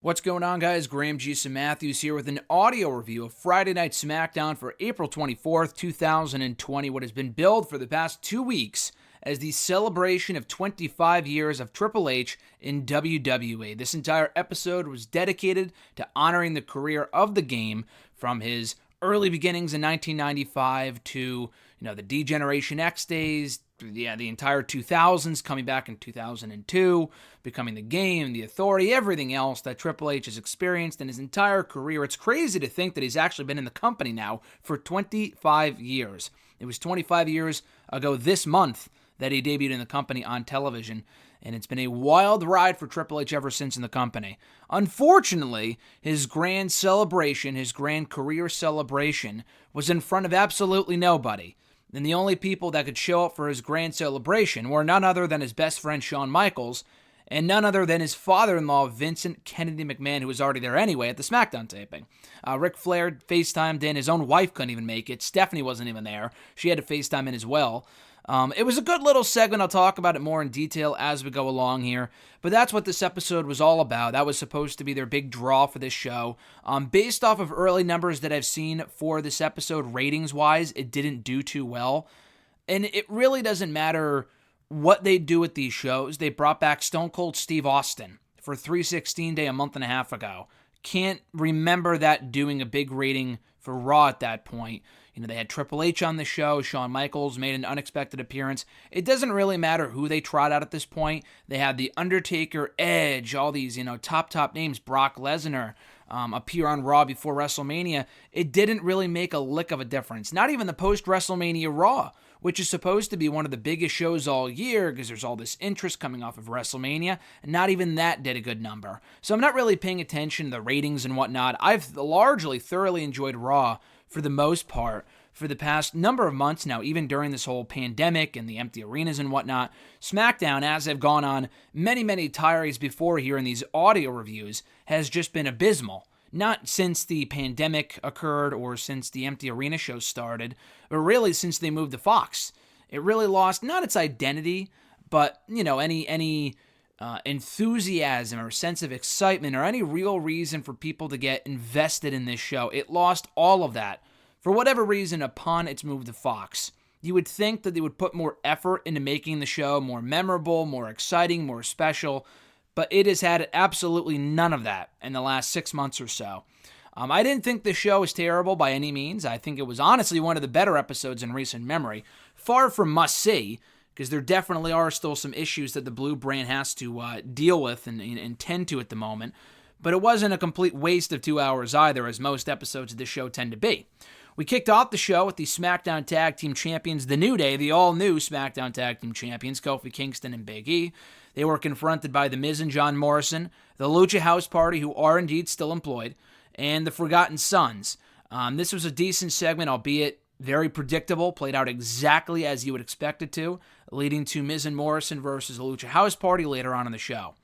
What's going on, guys? Graham Jason Matthews here with an audio review of Friday Night SmackDown for April 24th, 2020, what has been billed for the past 2 weeks as the celebration of 25 years of Triple H in WWE. This entire episode was dedicated to honoring the career of the game from his early beginnings in 1995 to, the D-Generation X days, the entire 2000s, coming back in 2002, becoming the game, the authority, everything else that Triple H has experienced in his entire career. It's crazy to think that he's actually been in the company now for 25 years. It was 25 years ago this month that he debuted in the company on television, and it's been a wild ride for Triple H ever since in the company. Unfortunately, his grand celebration, his grand career celebration, was in front of absolutely nobody. And the only people that could show up for his grand celebration were none other than his best friend Shawn Michaels, and none other than his father-in-law Vincent Kennedy McMahon, who was already there anyway at the SmackDown taping. Ric Flair FaceTimed in, his own wife couldn't even make it, Stephanie wasn't even there, she had to FaceTime in as well. It was a good little segment. I'll talk about it more in detail as we go along here. But that's what this episode was all about. That was supposed to be their big draw for this show. Based off of early numbers that I've seen for this episode, ratings-wise, it didn't do too well. And it really doesn't matter what they do with these shows. They brought back Stone Cold Steve Austin for 316 Day a month and a half ago. Can't remember that doing a big rating for Raw at that point. They had Triple H on the show. Shawn Michaels made an unexpected appearance. It doesn't really matter who they trot out at this point. They had The Undertaker, Edge, all these, top names, Brock Lesnar, appear on Raw before WrestleMania. It didn't really make a lick of a difference. Not even the post-WrestleMania Raw, which is supposed to be one of the biggest shows all year because there's all this interest coming off of WrestleMania, and not even that did a good number. So I'm not really paying attention to the ratings and whatnot. I've largely thoroughly enjoyed Raw for the most part for the past number of months now, even during this whole pandemic and the empty arenas and whatnot. SmackDown, as I've gone on many tirades before here in these audio reviews, has just been abysmal. Not since the pandemic occurred or since the empty arena show started, but really since they moved to Fox. It really lost not its identity, but any enthusiasm or sense of excitement or any real reason for people to get invested in this show. It lost all of that for whatever reason upon its move to Fox. You would think that they would put more effort into making the show more memorable, more exciting, more special, but it has had absolutely none of that in the last 6 months or so. I didn't think the show was terrible by any means. I think it was honestly one of the better episodes in recent memory. Far from must-see, because there definitely are still some issues that the Blue brand has to deal with and tend to at the moment. But it wasn't a complete waste of 2 hours either, as most episodes of this show tend to be. We kicked off the show with the SmackDown Tag Team Champions, The New Day, the all-new SmackDown Tag Team Champions, Kofi Kingston and Big E. They were confronted by the Miz and John Morrison, the Lucha House Party, who are indeed still employed, and the Forgotten Sons. This was a decent segment, albeit very predictable, played out exactly as you would expect it to, leading to Miz and Morrison versus the Lucha House Party later on in the show.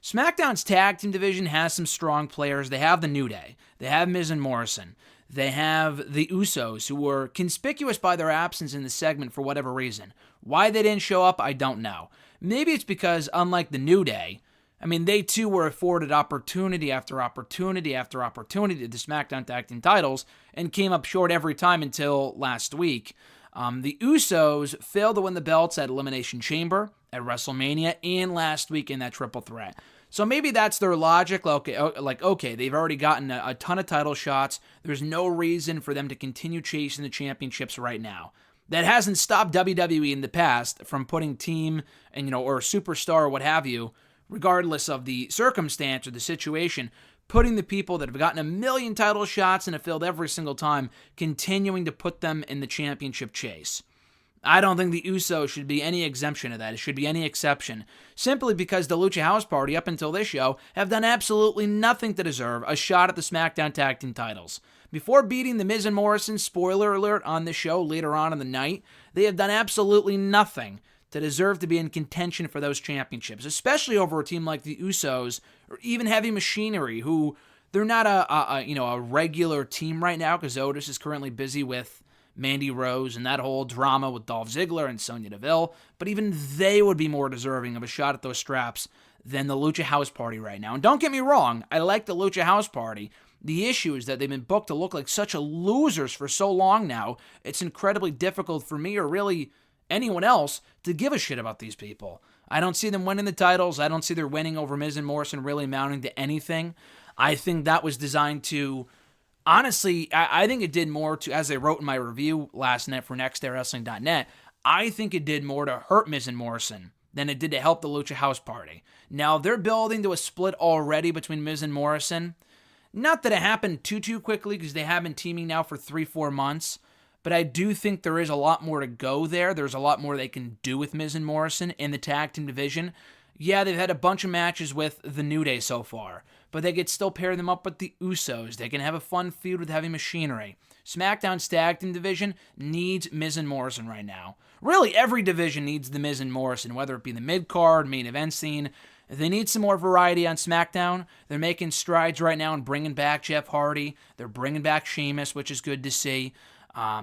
SmackDown's tag team division has some strong players. They have the New Day. They have Miz and Morrison. They have the Usos, who were conspicuous by their absence in the segment for whatever reason. Why they didn't show up, I don't know. Maybe it's because, unlike the New Day, they too were afforded opportunity after opportunity after opportunity to the SmackDown Tag Team titles and came up short every time until last week. The Usos failed to win the belts at Elimination Chamber, at WrestleMania, and last week in that triple threat. So maybe that's their logic, okay, they've already gotten a ton of title shots. There's no reason for them to continue chasing the championships right now. That hasn't stopped WWE in the past from putting team and or superstar or what have you, regardless of the circumstance or the situation, putting the people that have gotten a million title shots and have failed every single time, continuing to put them in the championship chase. I don't think the Usos should be any exemption of that. It should be any exception. Simply because the Lucha House Party, up until this show, have done absolutely nothing to deserve a shot at the SmackDown Tag Team titles. Before beating the Miz and Morrison, spoiler alert, on the show later on in the night, they have done absolutely nothing to deserve to be in contention for those championships, especially over a team like the Usos or even Heavy Machinery, who they're not a regular team right now because Otis is currently busy with Mandy Rose and that whole drama with Dolph Ziggler and Sonya Deville, but even they would be more deserving of a shot at those straps than the Lucha House Party right now. And don't get me wrong, I like the Lucha House Party. The issue is that they've been booked to look like such losers for so long now, it's incredibly difficult for me or really anyone else to give a shit about these people. I don't see them winning the titles. I don't see their winning over Miz and Morrison really amounting to anything. I think that was designed to, honestly, I think it did more to, as I wrote in my review last night for nextdaywrestling.net, I think it did more to hurt Miz and Morrison than it did to help the Lucha House Party. Now, they're building to a split already between Miz and Morrison. Not that it happened too quickly, because they have been teaming now for 3-4 months, but I do think there is a lot more to go there. There's a lot more they can do with Miz and Morrison in the tag team division. Yeah, they've had a bunch of matches with the New Day so far, but they could still pair them up with the Usos. They can have a fun feud with Heavy Machinery. SmackDown's tag team division needs Miz and Morrison right now. Really, every division needs the Miz and Morrison, whether it be the mid-card, main event scene. They need some more variety on SmackDown. They're making strides right now and bringing back Jeff Hardy. They're bringing back Sheamus, which is good to see.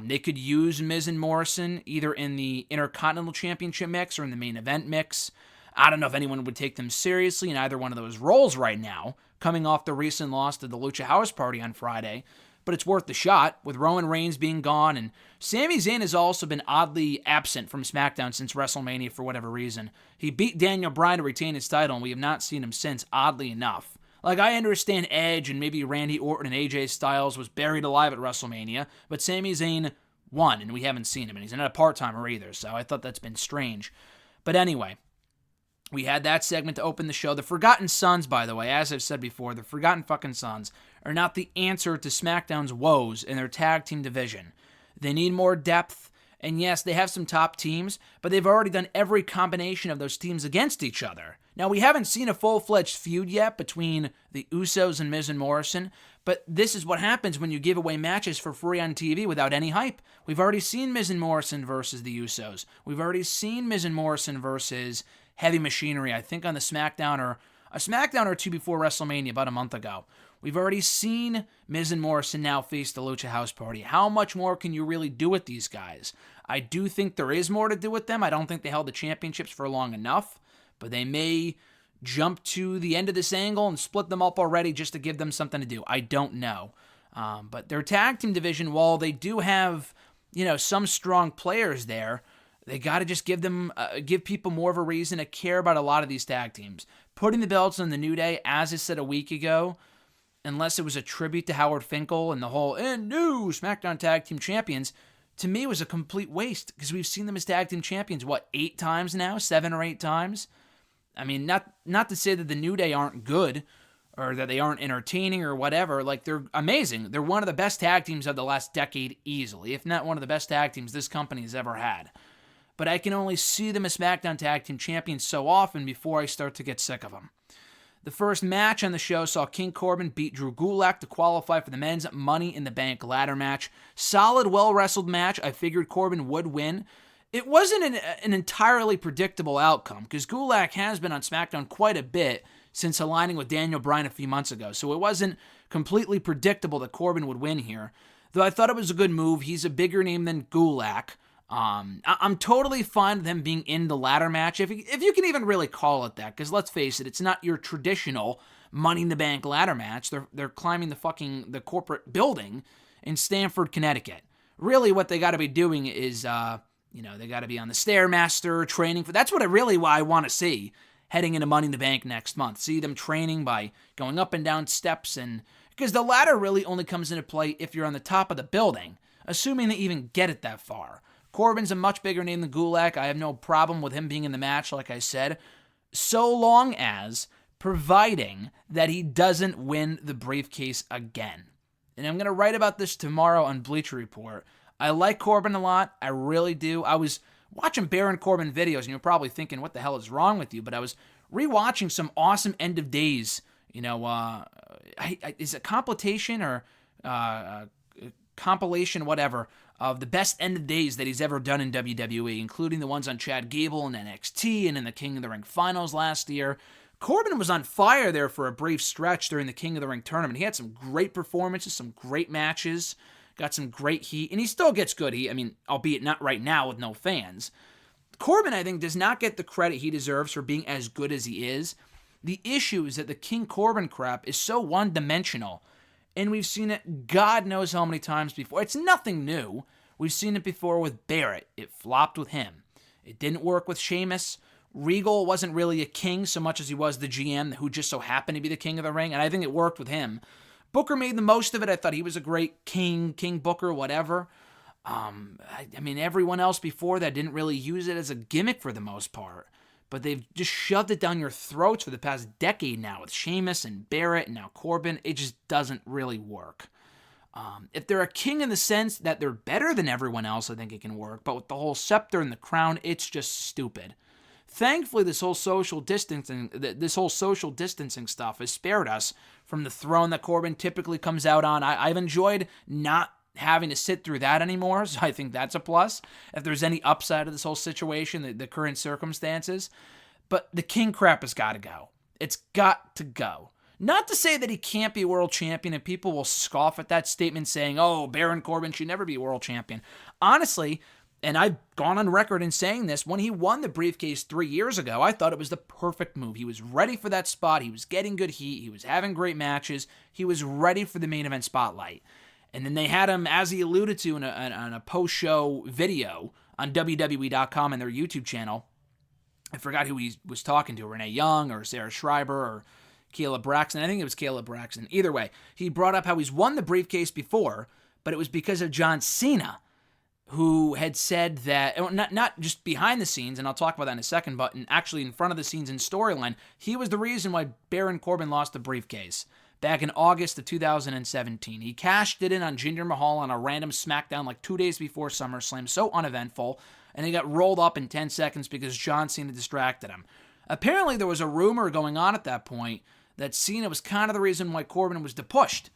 They could use Miz and Morrison either in the Intercontinental Championship mix or in the main event mix. I don't know if anyone would take them seriously in either one of those roles right now, coming off the recent loss to the Lucha House Party on Friday. But it's worth the shot, with Roman Reigns being gone, and Sami Zayn has also been oddly absent from SmackDown since WrestleMania for whatever reason. He beat Daniel Bryan to retain his title, and we have not seen him since, oddly enough. Like, I understand Edge and maybe Randy Orton and AJ Styles was buried alive at WrestleMania, but Sami Zayn won, and we haven't seen him, and he's not a part-timer either, so I thought that's been strange. But anyway, we had that segment to open the show. The Forgotten Sons, by the way, as I've said before, the Forgotten fucking Sons are not the answer to SmackDown's woes in their tag team division. They need more depth, and yes, they have some top teams, but they've already done every combination of those teams against each other. Now, we haven't seen a full-fledged feud yet between the Usos and Miz and Morrison, but this is what happens when you give away matches for free on TV without any hype. We've already seen Miz and Morrison versus the Usos. We've already seen Miz and Morrison versus Heavy Machinery, I think on the SmackDown or a SmackDown or two before WrestleMania about a month ago. We've already seen Miz and Morrison now face the Lucha House Party. How much more can you really do with these guys? I do think there is more to do with them. I don't think they held the championships for long enough, but they may jump to the end of this angle and split them up already just to give them something to do. I don't know. But their tag team division, while they do have, some strong players there, they got to just give people more of a reason to care about a lot of these tag teams. Putting the belts on the New Day, as I said a week ago, unless it was a tribute to Howard Finkel and the whole new SmackDown Tag Team Champions, to me was a complete waste because we've seen them as tag team champions, 8 times now? 7 or 8 times? I mean, not to say that the New Day aren't good or that they aren't entertaining or whatever. Like, they're amazing. They're one of the best tag teams of the last decade easily, if not one of the best tag teams this company has ever had. But I can only see them as SmackDown Tag Team Champions so often before I start to get sick of them. The first match on the show saw King Corbin beat Drew Gulak to qualify for the men's Money in the Bank ladder match. Solid, well-wrestled match. I figured Corbin would win. It wasn't an entirely predictable outcome, because Gulak has been on SmackDown quite a bit since aligning with Daniel Bryan a few months ago, so it wasn't completely predictable that Corbin would win here. Though I thought it was a good move. He's a bigger name than Gulak. I'm totally fine with him being in the ladder match, if you can even really call it that, because let's face it, it's not your traditional Money in the Bank ladder match. They're climbing the corporate building in Stamford, Connecticut. Really, what they got to be doing is, they got to be on the Stairmaster training for. That's what I want to see heading into Money in the Bank next month. See them training by going up and down steps, and because the ladder really only comes into play if you're on the top of the building, assuming they even get it that far. Corbin's a much bigger name than Gulak. I have no problem with him being in the match, like I said, so long as providing that he doesn't win the briefcase again. And I'm going to write about this tomorrow on Bleacher Report. I like Corbin a lot. I really do. I was watching Baron Corbin videos, and you're probably thinking, what the hell is wrong with you? But I was rewatching some awesome end of days, is it compilation or compilation, whatever, of the best end of days that he's ever done in WWE, including the ones on Chad Gable and NXT and in the King of the Ring finals last year. Corbin was on fire there for a brief stretch during the King of the Ring tournament. He had some great performances, some great matches, got some great heat, and he still gets good heat. I mean, albeit not right now with no fans. Corbin, I think, does not get the credit he deserves for being as good as he is. The issue is that the King Corbin crap is so one-dimensional, and we've seen it God knows how many times before. It's nothing new. We've seen it before with Barrett. It flopped with him. It didn't work with Sheamus. Regal wasn't really a king so much as he was the GM who just so happened to be the king of the ring, and I think it worked with him. Booker made the most of it. I thought he was a great King Booker, whatever. I mean, everyone else before that didn't really use it as a gimmick for the most part. But they've just shoved it down your throats for the past decade now with Sheamus and Barrett and now Corbin. It just doesn't really work. If they're a king in the sense that they're better than everyone else, I think it can work. But with the whole scepter and the crown, it's just stupid. Thankfully, this whole social distancing stuff has spared us from the throne that Corbin typically comes out on. I've enjoyed not having to sit through that anymore, so I think that's a plus. If there's any upside of this whole situation, the current circumstances. But the king crap has got to go. It's got to go. Not to say that he can't be world champion, and people will scoff at that statement saying, oh, Baron Corbin should never be world champion. Honestly, and I've gone on record in saying this, when he won the briefcase 3 years ago, I thought it was the perfect move. He was ready for that spot. He was getting good heat. He was having great matches. He was ready for the main event spotlight. And then they had him, as he alluded to in a post-show video on WWE.com and their YouTube channel. I forgot who he was talking to, Renee Young or Sarah Schreiber or Caleb Braxton. I think it was Caleb Braxton. Either way, he brought up how he's won the briefcase before, but it was because of John Cena, who had said that, not just behind the scenes, and I'll talk about that in a second, but actually in front of the scenes in storyline, he was the reason why Baron Corbin lost the briefcase back in August of 2017. He cashed it in on Jinder Mahal on a random SmackDown like 2 days before SummerSlam, so uneventful, and he got rolled up in 10 seconds because John Cena distracted him. Apparently there was a rumor going on at that point that Cena was kind of the reason why Corbin was depushed,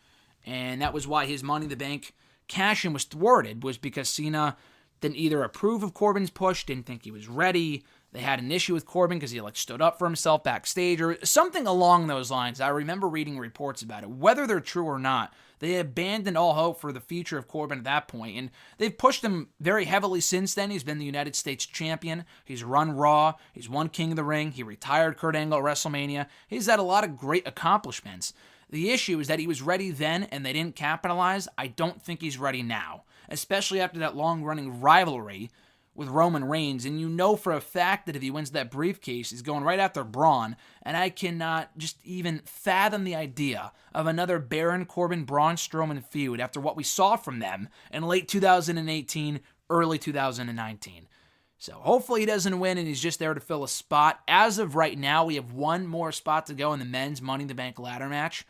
and that was why his Money in the Bank cash-in was thwarted, was because Cena didn't either approve of Corbin's push, didn't think he was ready. They had an issue with Corbin because he stood up for himself backstage or something along those lines. I remember reading reports about it. Whether they're true or not, they abandoned all hope for the future of Corbin at that point, and they've pushed him very heavily since then. He's been the United States champion. He's run Raw. He's won King of the Ring. He retired Kurt Angle at WrestleMania. He's had a lot of great accomplishments. The issue is that he was ready then and they didn't capitalize. I don't think he's ready now, especially after that long-running rivalry with Roman Reigns. And you know for a fact that if he wins that briefcase, he's going right after Braun. And I cannot just even fathom the idea of another Baron Corbin-Braun Strowman feud after what we saw from them in late 2018, early 2019. So hopefully he doesn't win and he's just there to fill a spot. As of right now, we have one more spot to go in the men's Money in the Bank ladder match.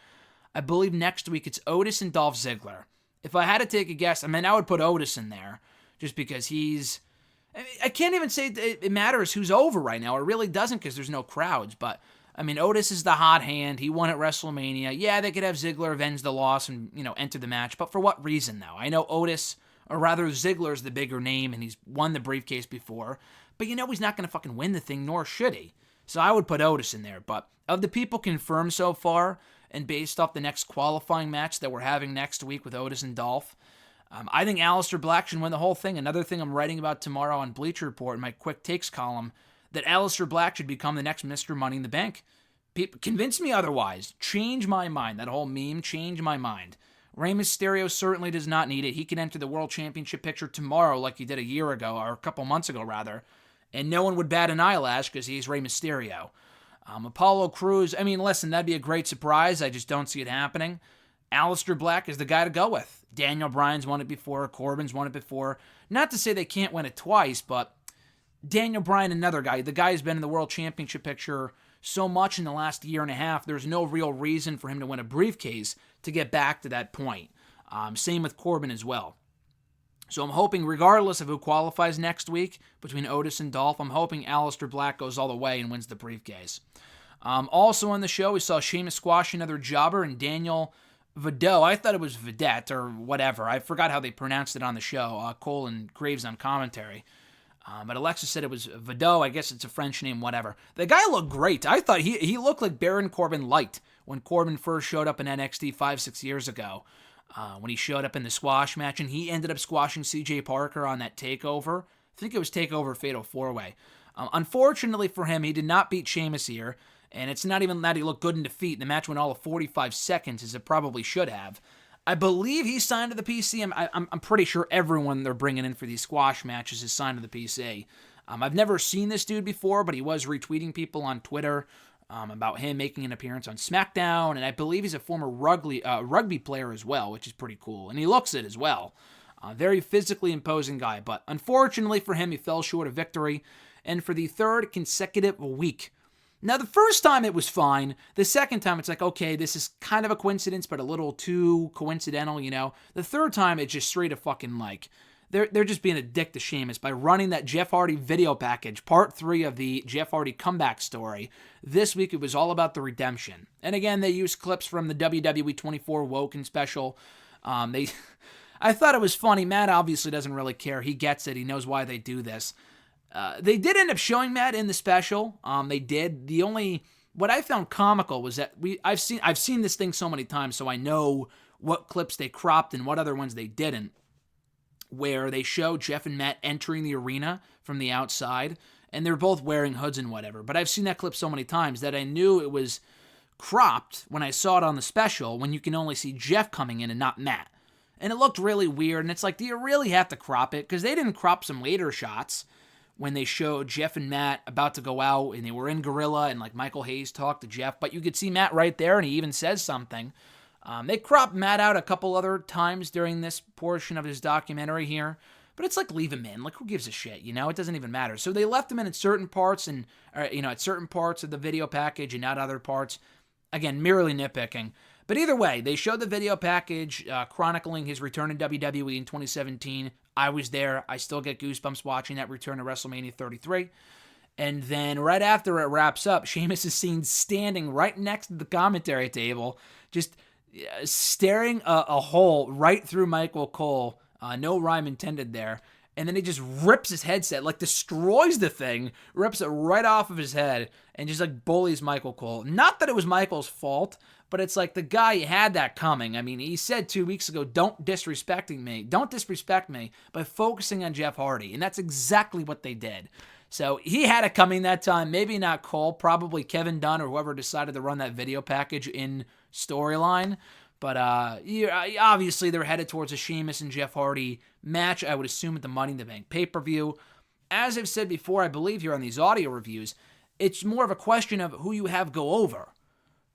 I believe next week it's Otis and Dolph Ziggler. If I had to take a guess, I would put Otis in there just because I can't even say it matters who's over right now. It really doesn't because there's no crowds. But, Otis is the hot hand. He won at WrestleMania. Yeah, they could have Ziggler avenge the loss and, enter the match. But for what reason, though? I know Otis, or rather Ziggler's the bigger name, and he's won the briefcase before. But he's not going to fucking win the thing, nor should he. So I would put Otis in there. But of the people confirmed so far, and based off the next qualifying match that we're having next week with Otis and Dolph, I think Aleister Black should win the whole thing. Another thing I'm writing about tomorrow on Bleacher Report in my quick takes column, that Aleister Black should become the next Mr. Money in the Bank. Convince me otherwise. Change my mind. That whole meme, change my mind. Rey Mysterio certainly does not need it. He can enter the World Championship picture tomorrow like he did a year ago, or a couple months ago rather, and no one would bat an eyelash because he's Rey Mysterio. Apollo Crews, listen, that'd be a great surprise. I just don't see it happening. Aleister Black is the guy to go with. Daniel Bryan's won it before. Corbin's won it before. Not to say they can't win it twice, but Daniel Bryan, another guy. The guy's been in the World Championship picture so much in the last year and a half, there's no real reason for him to win a briefcase to get back to that point. Same with Corbin as well. So I'm hoping, regardless of who qualifies next week between Otis and Dolph, I'm hoping Aleister Black goes all the way and wins the briefcase. Also on the show, we saw Sheamus squash another jobber and Daniel Vidot. I thought it was Vidette or whatever. I forgot how they pronounced it on the show. Cole and Graves on commentary. But Alexa said it was Vidot. I guess it's a French name, whatever. The guy looked great. I thought he looked like Baron Corbin light when Corbin first showed up in NXT 5-6 years ago. When he showed up in the squash match, and he ended up squashing CJ Parker on that TakeOver. I think it was TakeOver Fatal 4-Way. Unfortunately for him, he did not beat Sheamus here. And it's not even that he looked good in defeat. The match went all of 45 seconds, as it probably should have. I believe he signed to the PC. I'm pretty sure everyone they're bringing in for these squash matches is signed to the PC. I've never seen this dude before, but he was retweeting people on Twitter about him making an appearance on SmackDown, and I believe he's a former rugby player as well, which is pretty cool. And he looks it as well. Very physically imposing guy, but unfortunately for him, he fell short of victory, and for the third consecutive week. Now, the first time it was fine. The second time, it's like, okay, this is kind of a coincidence, but a little too coincidental, you know? The third time, it's just straight up fucking like, they're just being a dick to Sheamus by running that Jeff Hardy video package, part 3 of the Jeff Hardy comeback story. This week, it was all about the redemption. And again, they used clips from the WWE 24 Woken special. I thought it was funny. Matt obviously doesn't really care. He gets it. He knows why they do this. They did end up showing Matt in the special. They did. What I found comical was that I've seen this thing so many times, so I know what clips they cropped and what other ones they didn't. Where they show Jeff and Matt entering the arena from the outside, and they're both wearing hoods and whatever. But I've seen that clip so many times that I knew it was cropped when I saw it on the special, when you can only see Jeff coming in and not Matt. And it looked really weird, and it's like, do you really have to crop it? Because they didn't crop some later shots when they showed Jeff and Matt about to go out, and they were in Gorilla, and like Michael Hayes talked to Jeff, but you could see Matt right there, and he even says something. They cropped Matt out a couple other times during this portion of his documentary here, but it's like, leave him in. Like, who gives a shit, you know? It doesn't even matter. So they left him in at certain parts, and at certain parts of the video package and not other parts. Again, merely nitpicking. But either way, they showed the video package chronicling his return in WWE in 2017. I was there. I still get goosebumps watching that return to WrestleMania 33. And then right after it wraps up, Sheamus is seen standing right next to the commentary table, just staring a hole right through Michael Cole. No rhyme intended there. And then he just rips his headset, like destroys the thing, rips it right off of his head, and just like bullies Michael Cole. Not that it was Michael's fault, but it's like the guy had that coming. I mean, he said 2 weeks ago, don't disrespect me by focusing on Jeff Hardy. And that's exactly what they did. So he had it coming that time. Maybe not Cole, probably Kevin Dunn or whoever decided to run that video package in storyline. But obviously they're headed towards a Sheamus and Jeff Hardy match, I would assume, at the Money in the Bank pay-per-view. As I've said before, I believe here on these audio reviews, it's more of a question of who you have go over.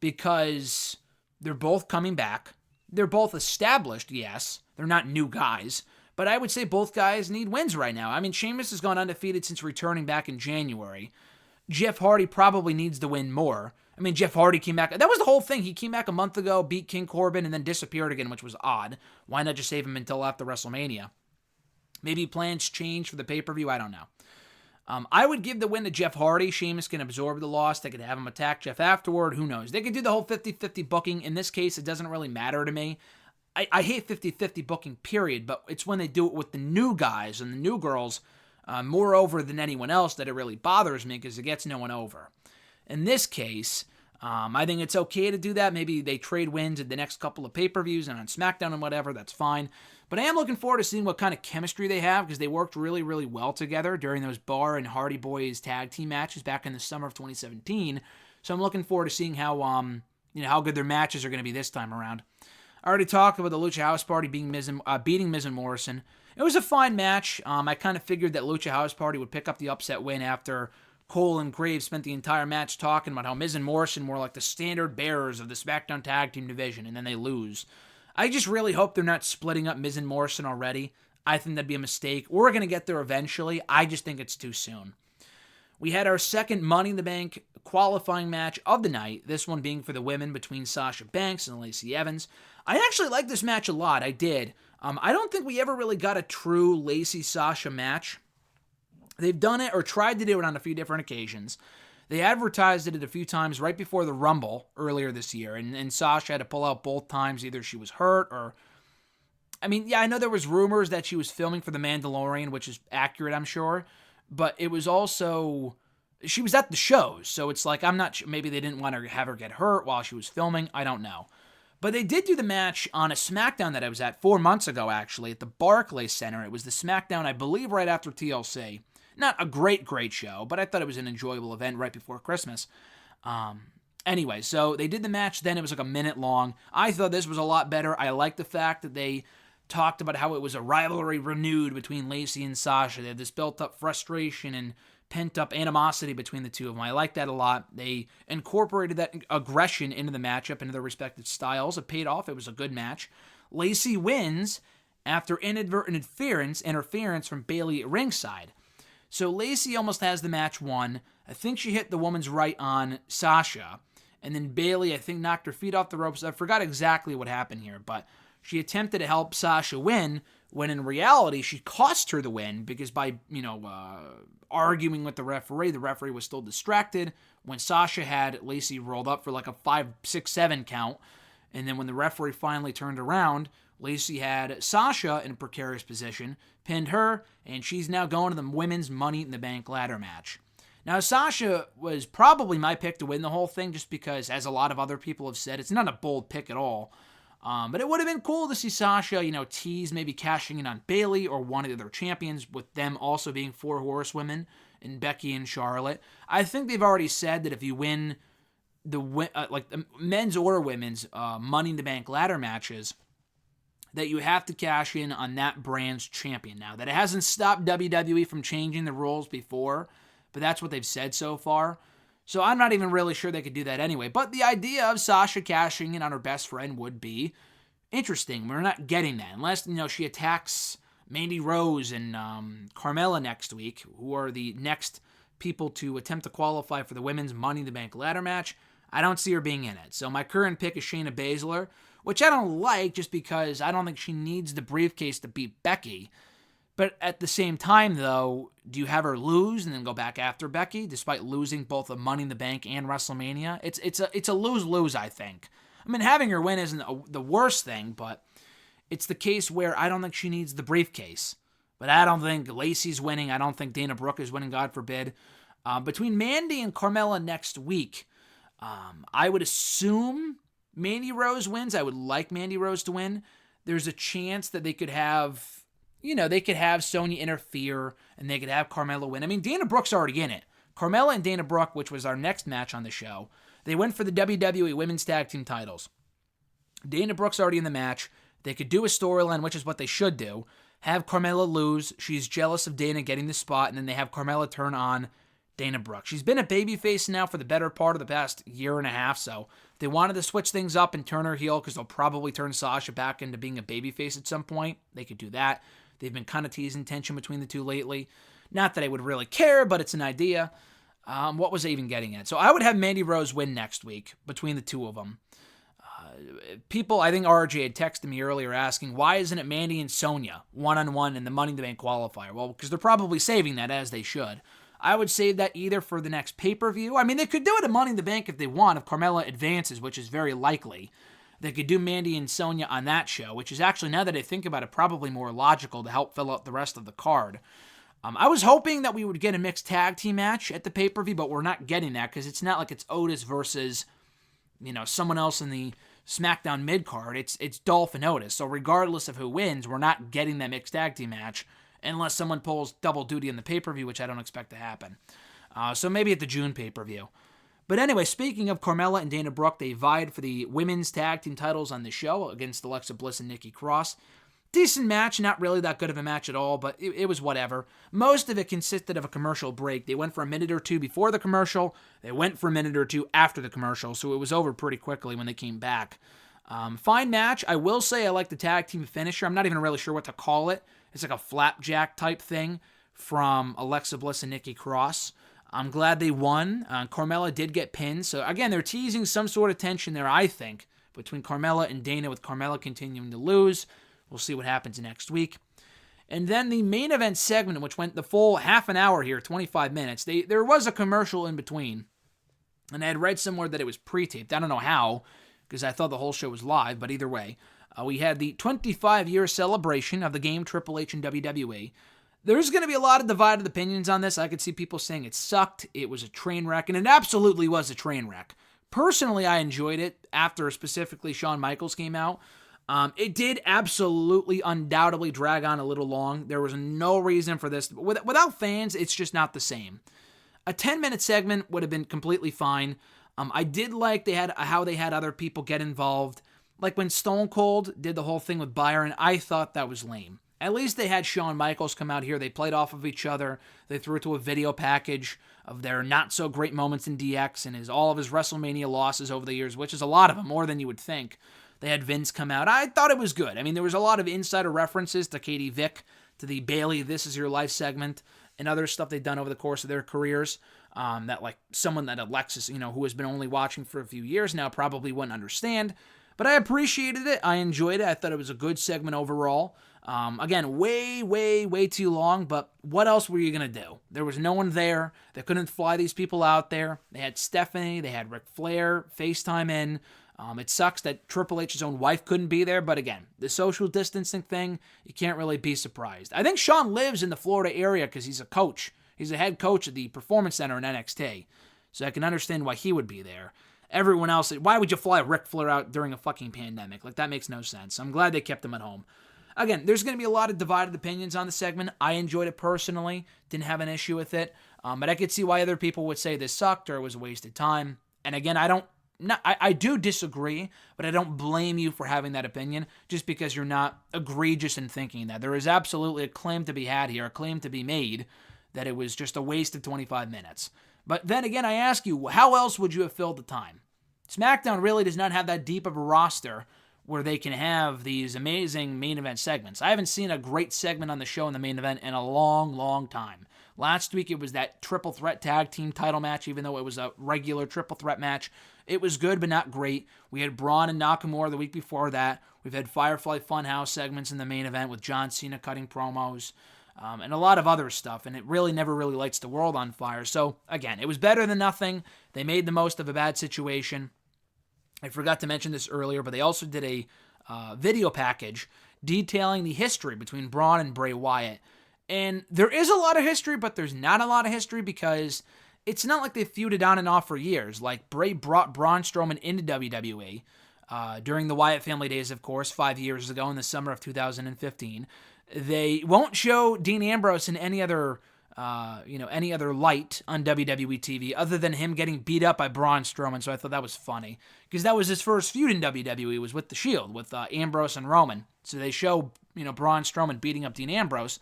Because they're both coming back. They're both established, yes. They're not new guys. But I would say both guys need wins right now. I mean, Sheamus has gone undefeated since returning back in January. Jeff Hardy probably needs to win more. I mean, Jeff Hardy came back. That was the whole thing. He came back a month ago, beat King Corbin, and then disappeared again, which was odd. Why not just save him until after WrestleMania? Maybe plans change for the pay-per-view. I don't know. I would give the win to Jeff Hardy. Sheamus can absorb the loss. They could have him attack Jeff afterward. Who knows? They could do the whole 50-50 booking. In this case, it doesn't really matter to me. I hate 50-50 booking, period, but it's when they do it with the new guys and the new girls more over than anyone else that it really bothers me because it gets no one over. In this case, I think it's okay to do that. Maybe they trade wins at the next couple of pay-per-views and on SmackDown and whatever. That's fine. But I am looking forward to seeing what kind of chemistry they have because they worked really, really well together during those Bar and Hardy Boys tag team matches back in the summer of 2017. So I'm looking forward to seeing how how good their matches are going to be this time around. I already talked about the Lucha House Party beating Miz and Morrison. It was a fine match. I kind of figured that Lucha House Party would pick up the upset win after Cole and Graves spent the entire match talking about how Miz and Morrison were like the standard bearers of the SmackDown Tag Team division, and then they lose. I just really hope they're not splitting up Miz and Morrison already. I think that'd be a mistake. We're going to get there eventually. I just think it's too soon. We had our second Money in the Bank qualifying match of the night, this one being for the women between Sasha Banks and Lacey Evans. I actually liked this match a lot. I did. I don't think we ever really got a true Lacey-Sasha match. They've done it or tried to do it on a few different occasions. They advertised it a few times right before the Rumble earlier this year, and Sasha had to pull out both times. Either she was hurt or... I mean, yeah, I know there was rumors that she was filming for The Mandalorian, which is accurate, I'm sure, but it was also... She was at the shows, so it's like, I'm not sure, maybe they didn't want to have her get hurt while she was filming, I don't know. But they did do the match on a SmackDown that I was at 4 months ago, actually, at the Barclays Center. It was the SmackDown, I believe, right after TLC. Not a great show, but I thought it was an enjoyable event right before Christmas. Anyway, so they did the match then. It was like a minute long. I thought this was a lot better. I liked the fact that they talked about how it was a rivalry renewed between Lacey and Sasha. They had this built-up frustration and pent-up animosity between the two of them. I like that a lot. They incorporated that aggression into the matchup, into their respective styles. It paid off. It was a good match. Lacey wins after inadvertent interference from Bayley at ringside. So Lacey almost has the match won. I think she hit the woman's right on Sasha. And then Bayley, I think, knocked her feet off the ropes. I forgot exactly what happened here, but she attempted to help Sasha win, when in reality, she cost her the win, because by, arguing with the referee was still distracted when Sasha had Lacey rolled up for like a 5, 6, 7 count. And then when the referee finally turned around, Lacey had Sasha in a precarious position, pinned her, and she's now going to the women's Money in the Bank ladder match. Now, Sasha was probably my pick to win the whole thing, just because, as a lot of other people have said, it's not a bold pick at all. But it would have been cool to see Sasha, tease maybe cashing in on Bayley or one of the other champions, with them also being 4 horsewomen in Becky and Charlotte. I think they've already said that if you win the men's or women's Money in the Bank ladder matches, that you have to cash in on that brand's champion. Now, that it hasn't stopped WWE from changing the rules before, but that's what they've said so far. So I'm not even really sure they could do that anyway. But the idea of Sasha cashing in on her best friend would be interesting. We're not getting that unless, she attacks Mandy Rose and Carmella next week, who are the next people to attempt to qualify for the women's Money in the Bank ladder match. I don't see her being in it. So my current pick is Shayna Baszler, which I don't like just because I don't think she needs the briefcase to beat Becky. But at the same time, though, do you have her lose and then go back after Becky, despite losing both the Money in the Bank and WrestleMania? It's a lose-lose, I think. I mean, having her win isn't the worst thing, but it's the case where I don't think she needs the briefcase. But I don't think Lacey's winning. I don't think Dana Brooke is winning, God forbid. Between Mandy and Carmella next week, I would assume Mandy Rose wins. I would like Mandy Rose to win. There's a chance that they could have... they could have Sonya interfere, and they could have Carmella win. I mean, Dana Brooke's already in it. Carmella and Dana Brooke, which was our next match on the show, they went for the WWE Women's Tag Team titles. Dana Brooke's already in the match. They could do a storyline, which is what they should do. Have Carmella lose. She's jealous of Dana getting the spot, and then they have Carmella turn on Dana Brooke. She's been a babyface now for the better part of the past year and a half, so they wanted to switch things up and turn her heel, because they'll probably turn Sasha back into being a babyface at some point. They could do that. They've been kind of teasing tension between the two lately. Not that I would really care, but it's an idea. What was I even getting at? So I would have Mandy Rose win next week between the two of them. People, I think RJ had texted me earlier asking, why isn't it Mandy and Sonya one-on-one in the Money in the Bank qualifier? Well, because they're probably saving that, as they should. I would save that either for the next pay-per-view. I mean, they could do it at Money in the Bank if they want, if Carmella advances, which is very likely. They could do Mandy and Sonya on that show, which is actually, now that I think about it, probably more logical to help fill out the rest of the card. I was hoping that we would get a mixed tag team match at the pay-per-view, but we're not getting that, because it's not like it's Otis versus, someone else in the SmackDown mid-card. It's Dolph and Otis. So regardless of who wins, we're not getting that mixed tag team match unless someone pulls double duty in the pay-per-view, which I don't expect to happen. So maybe at the June pay-per-view. But anyway, speaking of Carmella and Dana Brooke, they vied for the women's tag team titles on the show against Alexa Bliss and Nikki Cross. Decent match, not really that good of a match at all, but it was whatever. Most of it consisted of a commercial break. They went for a minute or two before the commercial. They went for a minute or two after the commercial, so it was over pretty quickly when they came back. Fine match. I will say I like the tag team finisher. I'm not even really sure what to call it. It's like a flapjack type thing from Alexa Bliss and Nikki Cross. I'm glad they won. Carmella did get pinned. So, again, they're teasing some sort of tension there, I think, between Carmella and Dana, with Carmella continuing to lose. We'll see what happens next week. And then the main event segment, which went the full half an hour here, 25 minutes, there was a commercial in between. And I had read somewhere that it was pre-taped. I don't know how, because I thought the whole show was live, but either way. We had the 25-year celebration of the game Triple H and WWE. There's going to be a lot of divided opinions on this. I could see people saying it sucked, it was a train wreck, and it absolutely was a train wreck. Personally, I enjoyed it after specifically Shawn Michaels came out. It did absolutely, undoubtedly drag on a little long. There was no reason for this. Without fans, it's just not the same. A 10-minute segment would have been completely fine. I did like how they had other people get involved. Like when Stone Cold did the whole thing with Byron, I thought that was lame. At least they had Shawn Michaels come out here. They played off of each other. They threw it to a video package of their not-so-great moments in DX and all of his WrestleMania losses over the years, which is a lot of them, more than you would think. They had Vince come out. I thought it was good. I mean, there was a lot of insider references to Katie Vick, to the Bailey This Is Your Life segment, and other stuff they've done over the course of their careers. That like someone that Alexis, who has been only watching for a few years now, probably wouldn't understand. But I appreciated it. I enjoyed it. I thought it was a good segment overall. Again, way too long, but what else were you going to do? There was no one there. They couldn't fly these people out there. They had Stephanie. They had Ric Flair FaceTime in. It sucks that Triple H's own wife couldn't be there, but again, the social distancing thing, you can't really be surprised. I think Shawn lives in the Florida area because he's a coach. He's a head coach at the Performance Center in NXT, so I can understand why he would be there. Everyone else, why would you fly Ric Flair out during a fucking pandemic? Like, that makes no sense. I'm glad they kept him at home. Again, there's going to be a lot of divided opinions on the segment. I enjoyed it personally. Didn't have an issue with it. But I could see why other people would say this sucked or it was a wasted time. And again, I do disagree, but I don't blame you for having that opinion just because you're not egregious in thinking that. There is absolutely a claim to be had here, a claim to be made that it was just a waste of 25 minutes. But then again, I ask you, how else would you have filled the time? SmackDown really does not have that deep of a roster where they can have these amazing main event segments. I haven't seen a great segment on the show in the main event in a long time. Last week, it was that triple threat tag team title match, even though it was a regular triple threat match. It was good, but not great. We had Braun and Nakamura the week before that. We've had Firefly Funhouse segments in the main event with John Cena cutting promos. And a lot of other stuff, and it really never really lights the world on fire. So, again, it was better than nothing. They made the most of a bad situation. I forgot to mention this earlier, but they also did a video package detailing the history between Braun and Bray Wyatt. And there is a lot of history, but there's not a lot of history because it's not like they feuded on and off for years. Like, Bray brought Braun Strowman into WWE during the Wyatt family days, of course, 5 years ago in the summer of 2015. They won't show Dean Ambrose in any other light on WWE TV other than him getting beat up by Braun Strowman. So I thought that was funny because that was his first feud in WWE was with the Shield with Ambrose and Roman. So they show Braun Strowman beating up Dean Ambrose.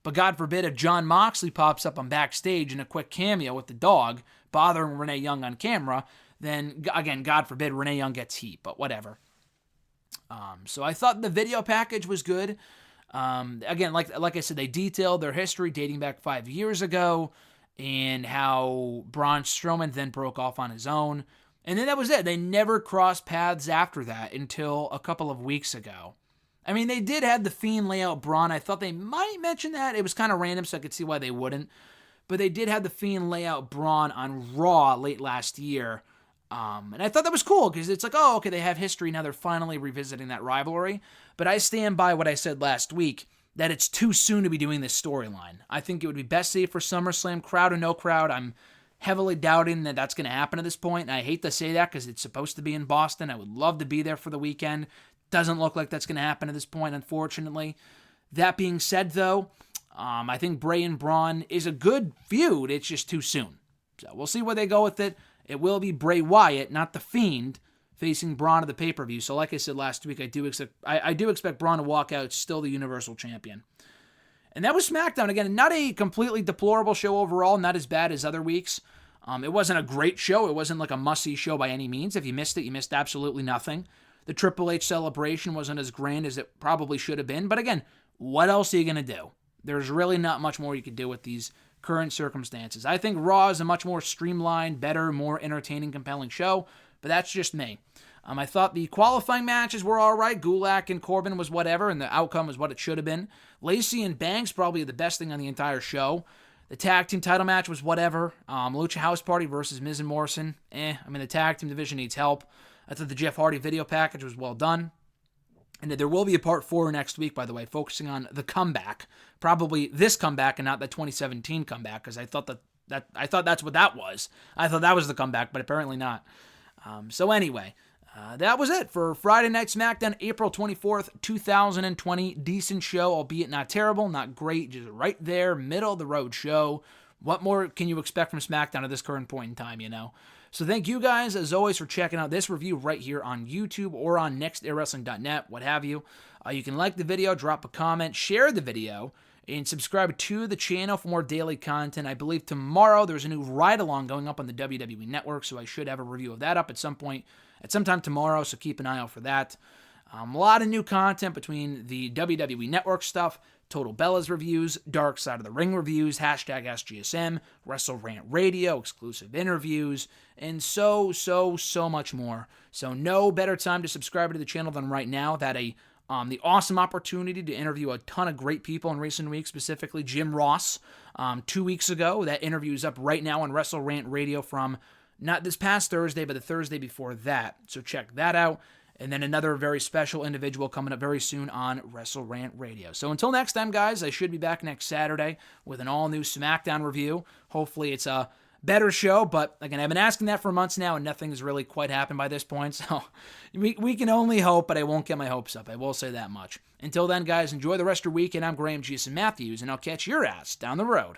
But God forbid if Jon Moxley pops up on backstage in a quick cameo with the dog bothering Renee Young on camera, then again, God forbid Renee Young gets heat. But whatever. So I thought the video package was good. Again, like I said, they detailed their history dating back 5 years ago and how Braun Strowman then broke off on his own. And then that was it. They never crossed paths after that until a couple of weeks ago. I mean, they did have the Fiend lay out Braun. I thought they might mention that. It was kind of random, so I could see why they wouldn't. But they did have the Fiend lay out Braun on Raw late last year. And I thought that was cool because it's like, oh, okay, they have history. Now they're finally revisiting that rivalry. But I stand by what I said last week, that it's too soon to be doing this storyline. I think it would be best saved for SummerSlam, crowd or no crowd. I'm heavily doubting that that's going to happen at this point. And I hate to say that because it's supposed to be in Boston. I would love to be there for the weekend. Doesn't look like that's going to happen at this point, unfortunately. That being said, though, I think Bray and Braun is a good feud. It's just too soon. So we'll see where they go with it. It will be Bray Wyatt, not The Fiend, facing Braun at the pay-per-view. So like I said last week, I do expect Braun to walk out still the Universal Champion. And that was SmackDown. Again, not a completely deplorable show overall, not as bad as other weeks. It wasn't a great show. It wasn't like a must-see show by any means. If you missed it, you missed absolutely nothing. The Triple H celebration wasn't as grand as it probably should have been. But again, what else are you going to do? There's really not much more you could do with these current circumstances. I think Raw is a much more streamlined, better, more entertaining, compelling show, but that's just me. I thought the qualifying matches were all right. Gulak and Corbin was whatever, and the outcome was what it should have been. Lacey and Banks probably the best thing on the entire show. The tag team title match was whatever. Lucha House Party versus Miz and Morrison. The tag team division needs help. I thought the Jeff Hardy video package was well done. And there will be a part 4 next week, by the way, focusing on the comeback. Probably this comeback and not the 2017 comeback, because I thought that's what that was. I thought that was the comeback, but apparently not. So anyway, that was it for Friday Night SmackDown, April 24th, 2020. Decent show, albeit not terrible, not great, just right there, middle of the road show. What more can you expect from SmackDown at this current point in time, So thank you guys, as always, for checking out this review right here on YouTube or on nextairwrestling.net, what have you. You can like the video, drop a comment, share the video, and subscribe to the channel for more daily content. I believe tomorrow there's a new ride-along going up on the WWE Network, so I should have a review of that up at some time tomorrow, so keep an eye out for that. A lot of new content between the WWE Network stuff, Total Bellas reviews, Dark Side of the Ring reviews, hashtag SGSM, Wrestle Rant Radio, exclusive interviews, and so much more. So no better time to subscribe to the channel than right now. That the awesome opportunity to interview a ton of great people in recent weeks, specifically Jim Ross 2 weeks ago. That interview is up right now on Wrestle Rant Radio from not this past Thursday, but the Thursday before that. So check that out. And then another very special individual coming up very soon on Wrestle Rant Radio. So until next time, guys, I should be back next Saturday with an all-new SmackDown review. Hopefully it's a better show, but again, I've been asking that for months now, and nothing's really quite happened by this point. So we can only hope, but I won't get my hopes up. I will say that much. Until then, guys, enjoy the rest of your week, and I'm Graham G. Matthews, and I'll catch your ass down the road.